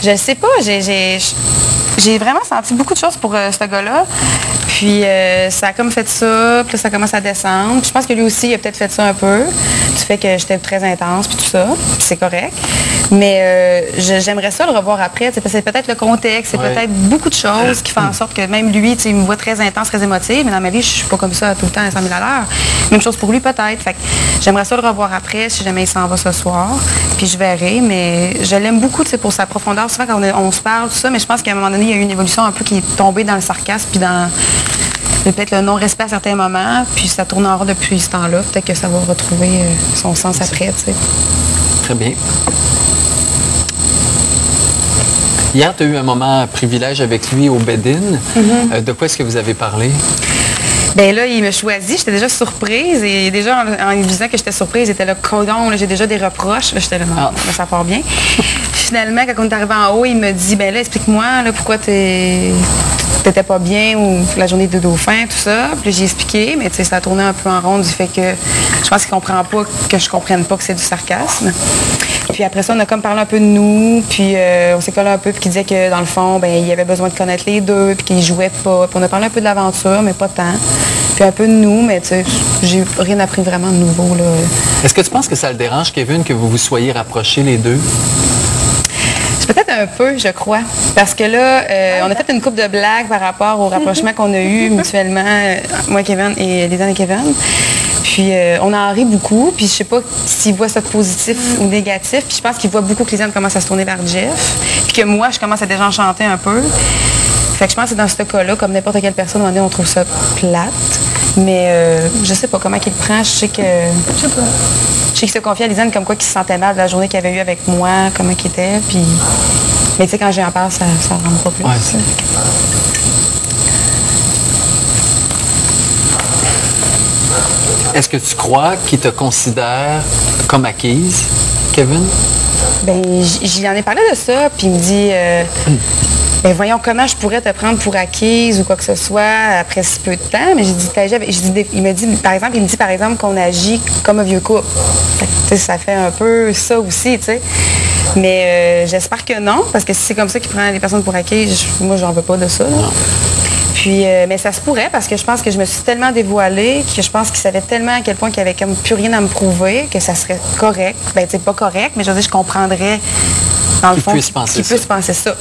Je sais pas, j'ai vraiment senti beaucoup de choses pour ce gars-là. Puis ça a comme fait ça, puis là, ça commence à descendre. Puis je pense que lui aussi, il a peut-être fait ça un peu, du fait que j'étais très intense, puis tout ça, puis c'est correct. Mais j'aimerais ça le revoir après, parce que c'est peut-être le contexte, c'est peut-être beaucoup de choses qui font en sorte que même lui, il me voit très intense, très émotive, mais dans ma vie, je suis pas comme ça tout le temps à 100 000 à l'heure. Même chose pour lui peut-être. Fait que j'aimerais ça le revoir après, si jamais il s'en va ce soir, puis je verrai, mais je l'aime beaucoup, pour sa profondeur. Souvent quand on se parle, tout ça, mais je pense qu'à un moment donné, il y a eu une évolution un peu qui est tombée dans le sarcasme, puis dans peut-être le non-respect à certains moments, puis ça tourne en rond depuis ce temps-là. Peut-être que ça va retrouver son sens après, tu sais. Très bien. Hier, tu as eu un moment privilège avec lui au bed-in. De quoi est-ce que vous avez parlé? Bien là, il me choisit. J'étais déjà surprise. Et déjà, en lui disant que j'étais surprise, il était là, codon, j'ai déjà des reproches. Là, j'étais là, non, ça part bien. Finalement, quand on est arrivé en haut, il me dit, ben là, explique-moi là, pourquoi t'étais pas bien ou la journée de dauphin, tout ça. Puis j'ai expliqué, mais ça a tourné un peu en rond du fait que je pense qu'il comprend pas que je comprenne pas que c'est du sarcasme. Puis après ça, on a comme parlé un peu de nous, puis on s'est collé un peu, puis qu'il disait que dans le fond, ben il avait besoin de connaître les deux, puis qu'il jouait pas. Puis on a parlé un peu de l'aventure, mais pas tant. Puis un peu de nous, mais tu sais, j'ai rien appris vraiment de nouveau, là. Est-ce que tu penses que ça le dérange, Kevin, que vous vous soyez rapprochés les deux? Peut-être un peu, je crois. Parce que là, on a fait une couple de blagues par rapport au rapprochement qu'on a eu mutuellement, moi, Kevin et Lisanne et Kevin. Puis on en rit beaucoup. Puis je sais pas s'il voit ça de positif ou négatif. Puis je pense qu'il voit beaucoup que Lisanne commence à se tourner vers Jeff. Puis que moi, je commence à désenchanter un peu. Fait que je pense que c'est dans ce cas-là, comme n'importe quelle personne, on trouve ça plate. Mais je sais pas comment il le prend. Je sais que... Je sais pas. Je sais qu'il se confie à Lisanne comme quoi qu'il se sentait mal de la journée qu'il avait eue avec moi, comment il était. Puis... Mais tu sais, quand j'en parle, ça ne rend pas plus. Ouais, est-ce que tu crois qu'il te considère comme acquise, Kevin? Bien, j'y en ai parlé de ça, puis il me dit... ben voyons comment je pourrais te prendre pour acquise ou quoi que ce soit après si peu de temps. Mais j'ai dit, il me dit par exemple qu'on agit comme un vieux couple. Ça fait un peu ça aussi, tu sais. Mais j'espère que non, parce que si c'est comme ça qu'il prend les personnes pour acquises, moi j'en veux pas de ça. Puis, mais ça se pourrait parce que je pense que je me suis tellement dévoilée que je pense qu'il savait tellement à quel point qu'il avait comme plus rien à me prouver que ça serait correct. Ben tu sais, pas correct, mais je veux dire, je comprendrais dans le fond qu'il puisse penser ça.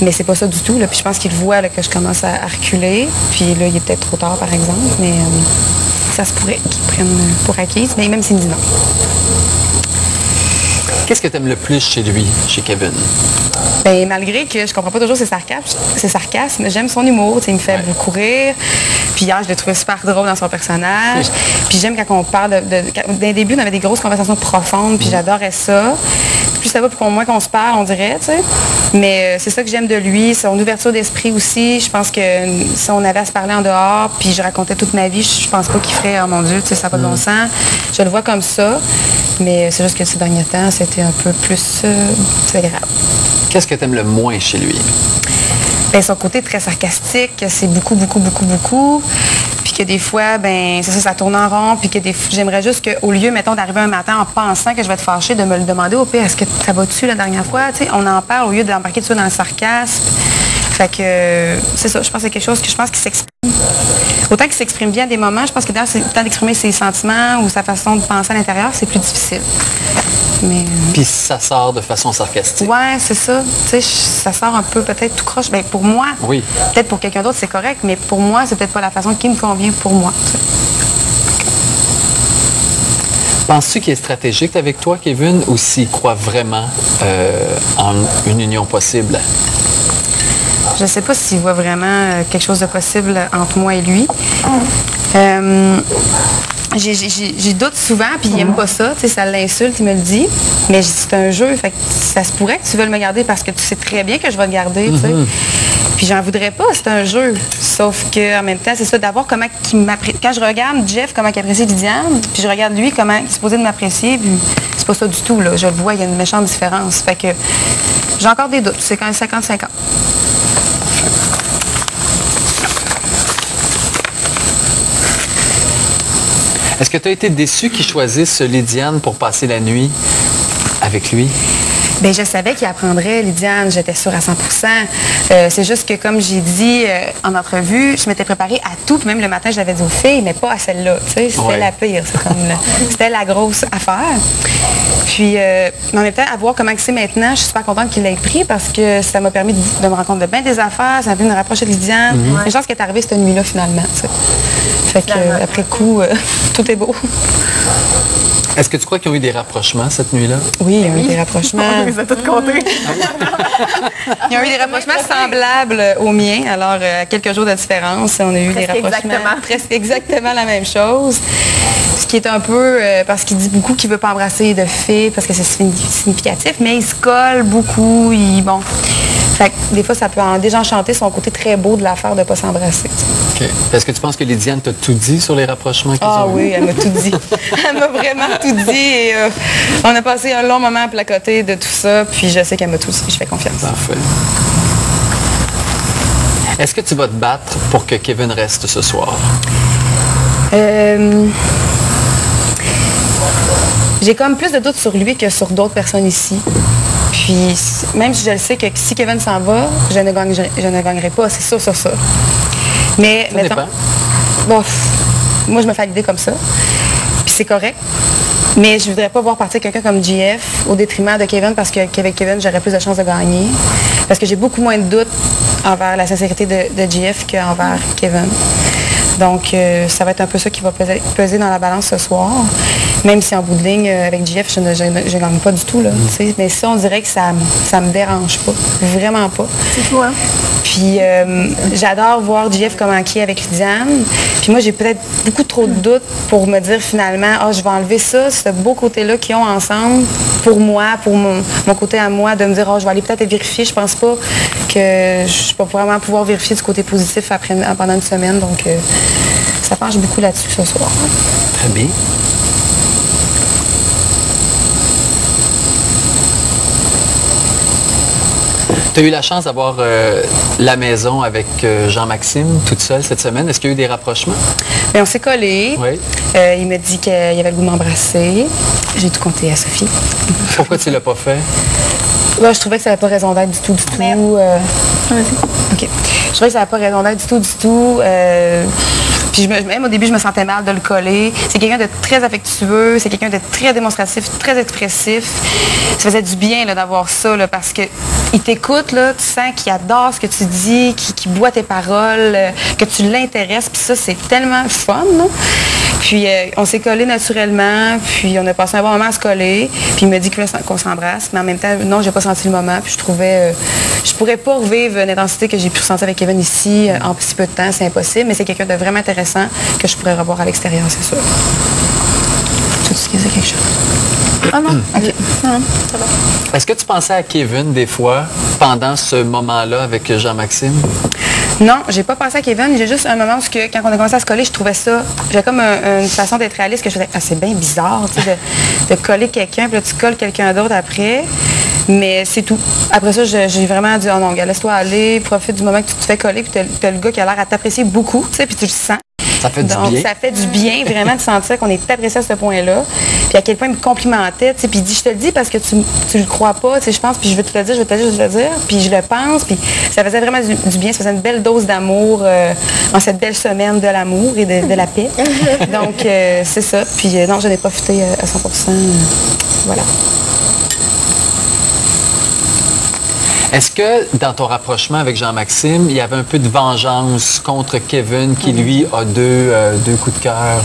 Mais c'est pas ça du tout. Là. Puis je pense qu'il voit là, que je commence à reculer. Puis là, il est peut-être trop tard, par exemple. Mais ça se pourrait qu'il prenne pour acquise, mais même s'il me dit non. Qu'est-ce que tu aimes le plus chez lui, chez Kevin? Bien, malgré que je comprends pas toujours ses sarcasmes, j'aime son humour. Il me fait beaucoup rire. Puis hier, je l'ai trouvé super drôle dans son personnage. Puis j'aime quand on parle d'un début, on avait des grosses conversations profondes. Puis j'adorais ça. Plus ça va, plus moins qu'on se parle, on dirait, tu sais. Mais c'est ça que j'aime de lui, son ouverture d'esprit aussi. Je pense que si on avait à se parler en dehors, puis je racontais toute ma vie, je pense pas qu'il ferait, oh mon Dieu, tu sais, ça n'a pas de bon sens. Je le vois comme ça. Mais c'est juste que ces derniers temps, c'était un peu plus désagréable. Qu'est-ce que tu aimes le moins chez lui? Bien, son côté très sarcastique, c'est beaucoup. Puis que des fois, ben c'est ça tourne en rond. Puis que j'aimerais juste qu'au lieu, mettons, d'arriver un matin en pensant que je vais être fâchée, de me le demander au pire, est-ce que ça va-tu la dernière fois? Tu sais, on en parle au lieu d'embarquer tout ça dans le sarcasme. Fait que c'est ça, je pense que c'est quelque chose que je pense qu'il s'exprime. Autant qu'il s'exprime bien à des moments, je pense que dans le temps d'exprimer ses sentiments ou sa façon de penser à l'intérieur, c'est plus difficile. Mais... Puis ça sort de façon sarcastique. Ouais, c'est ça. Tu sais, ça sort un peu peut-être tout croche. Bien, pour moi, oui. Peut-être pour quelqu'un d'autre, c'est correct, mais pour moi, c'est peut-être pas la façon qui me convient pour moi. Penses-tu qu'il est stratégique avec toi, Kevin, ou s'il croit vraiment en une union possible? Je ne sais pas s'il voit vraiment quelque chose de possible entre moi et lui. J'y doute souvent, puis il n'aime pas ça, tu sais, ça l'insulte, il me le dit. Mais c'est un jeu, fait que ça se pourrait que tu veuilles me garder parce que tu sais très bien que je vais le garder, tu sais. Puis j'en voudrais pas, c'est un jeu. Sauf qu'en même temps, c'est ça, d'avoir comment qu'il m'apprécie. Quand je regarde Jeff, comment il apprécie Lisanne, puis je regarde lui, comment il est supposé de m'apprécier, puis c'est pas ça du tout, là. Je le vois, il y a une méchante différence. Fait que j'ai encore des doutes, c'est quand même 50-50. Est-ce que tu as été déçu qu'il choisisse Lydiane pour passer la nuit avec lui? Bien, je savais qu'il apprendrait, Lydiane, j'étais sûre à 100 c'est juste que, comme j'ai dit en entrevue, je m'étais préparée à tout, puis même le matin, je l'avais dit aux filles, mais pas à celle-là. C'était la pire, c'était la grosse affaire. Puis, mais en même temps, à voir comment c'est maintenant, je suis super contente qu'il l'ait pris parce que ça m'a permis de me rendre compte de bien des affaires, ça m'a permis de me rapprocher de Lydiane. Mais je pense qu'elle est arrivée cette nuit-là, finalement. T'sais. Fait que, après coup, tout est beau. Est-ce que tu crois qu'ils ont eu des rapprochements cette nuit-là? Oui, ils ont eu des rapprochements. On les a tous comptés. Ils ont eu des rapprochements semblables aux miens. Alors, à quelques jours de différence, on a eu des rapprochements presque exactement la même chose. Ce qui est un peu, parce qu'il dit beaucoup qu'il ne veut pas embrasser de filles parce que c'est significatif, mais il se colle beaucoup. Bon. Fait que, des fois, ça peut déjà enchanter son côté très beau de l'affaire de ne pas s'embrasser. Okay. Est-ce que tu penses que Lydiane t'a tout dit sur les rapprochements qu'ils ont oui, elle m'a tout dit. Elle m'a vraiment tout dit. Et, on a passé un long moment à placoter de tout ça, puis je sais qu'elle m'a tout dit. Je fais confiance. Parfait. Est-ce que tu vas te battre pour que Kevin reste ce soir? J'ai comme plus de doutes sur lui que sur d'autres personnes ici. Puis, même si je le sais que si Kevin s'en va, je ne gagnerai pas, c'est sûr sur ça. Mais, ça dépend. Bon, moi, je me fais l'idée comme ça. Puis c'est correct. Mais je ne voudrais pas voir partir quelqu'un comme GF au détriment de Kevin parce qu'avec Kevin, j'aurais plus de chances de gagner. Parce que j'ai beaucoup moins de doutes envers la sincérité de GF qu'envers Kevin. Donc, ça va être un peu ça qui va peser dans la balance ce soir. Même si en bout de ligne, avec GF, je ne gagne pas du tout. Là, mais ça, on dirait que ça me dérange pas. Vraiment pas. C'est fou, hein? Puis, j'adore voir GF comment qui est avec Lydiane. Puis moi, j'ai peut-être beaucoup trop de doutes pour me dire finalement, je vais enlever ça, ce beau côté-là qu'ils ont ensemble, pour moi, pour mon côté à moi, de me dire, je vais aller peut-être vérifier. Je pense pas que je vais vraiment pouvoir vérifier du côté positif pendant une semaine. Donc, ça penche beaucoup là-dessus ce soir. Très bien. Tu as eu la chance d'avoir la maison avec Jean-Maxime toute seule cette semaine. Est-ce qu'il y a eu des rapprochements? Bien, on s'est collés. Oui. Il m'a dit qu'il avait le goût de m'embrasser. J'ai tout compté à Sophie. Pourquoi tu ne l'as pas fait? Je trouvais que ça n'avait pas raison d'être du tout. OK. Je trouvais que ça n'avait pas raison d'être du tout. Puis même au début, je me sentais mal de le coller. C'est quelqu'un de très affectueux, c'est quelqu'un de très démonstratif, très expressif. Ça faisait du bien d'avoir ça parce qu'il t'écoute, tu sens qu'il adore ce que tu dis, qu'il boit tes paroles, que tu l'intéresses. Puis ça, c'est tellement fun. Là. Puis on s'est collés naturellement, puis on a passé un bon moment à se coller. Puis il m'a dit qu'on s'embrasse, mais en même temps, non, j'ai pas senti le moment. Puis je trouvais, je pourrais pas revivre l'intensité que j'ai pu ressentir avec Kevin ici en si peu de temps, c'est impossible. Mais c'est quelqu'un de vraiment intéressant que je pourrais revoir à l'extérieur, c'est sûr. Tu sais c'est quelque chose? Ah non, OK. Est-ce que tu pensais à Kevin des fois pendant ce moment-là avec Jean-Maxime? Non, j'ai pas pensé à Kevin. J'ai juste un moment où, quand on a commencé à se coller, je trouvais ça... J'avais comme une façon d'être réaliste que je faisais... c'est bien bizarre, tu sais, de coller quelqu'un, puis là, tu colles quelqu'un d'autre après. Mais c'est tout. Après ça, j'ai vraiment dit, oh non, gars, laisse-toi aller, profite du moment que tu te fais coller, puis t'as le gars qui a l'air à t'apprécier beaucoup, tu sais, puis tu le sens. Ça fait du bien. Donc, ça fait du bien, vraiment, de sentir qu'on est apprécié à ce point-là. Puis à quel point il me complimentait, tu sais, puis il dit, je te le dis parce que tu le crois pas, tu sais, je pense, puis je veux te le dire, je veux te le dire, puis je le pense, puis ça faisait vraiment du bien, ça faisait une belle dose d'amour en cette belle semaine de l'amour et de la paix. Donc, c'est ça. Puis non, je n'ai pas profité à 100%. Voilà. Est-ce que dans ton rapprochement avec Jean-Maxime, il y avait un peu de vengeance contre Kevin qui, lui, a deux coups de cœur?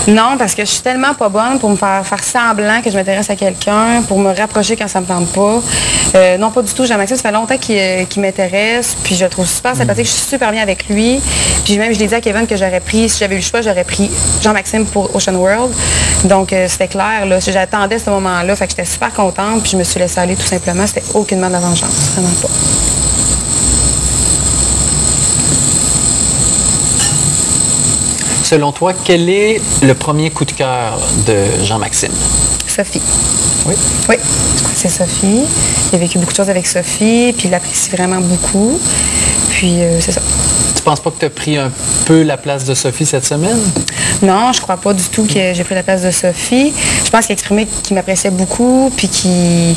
Non, parce que je suis tellement pas bonne pour me faire semblant que je m'intéresse à quelqu'un, pour me rapprocher quand ça me tente pas. Non, pas du tout. Jean-Maxime, ça fait longtemps qu'il m'intéresse, puis je le trouve super sympathique, je suis super bien avec lui. Puis même, je l'ai dit à Kevin que j'aurais pris, si j'avais eu le choix, j'aurais pris Jean-Maxime pour Ocean World. Donc, c'était clair, là. J'attendais ce moment-là, fait que j'étais super contente, puis je me suis laissée aller tout simplement. C'était aucunement de la vengeance, vraiment pas. Selon toi, quel est le premier coup de cœur de Jean-Maxime? Sophie. Oui? Oui, c'est Sophie. Il a vécu beaucoup de choses avec Sophie, puis il l'apprécie vraiment beaucoup. Puis, c'est ça. Tu penses pas que tu as pris un peu la place de Sophie cette semaine? Non, je crois pas du tout que j'ai pris la place de Sophie. Je pense qu'il a exprimé qu'il m'appréciait beaucoup, puis qu'il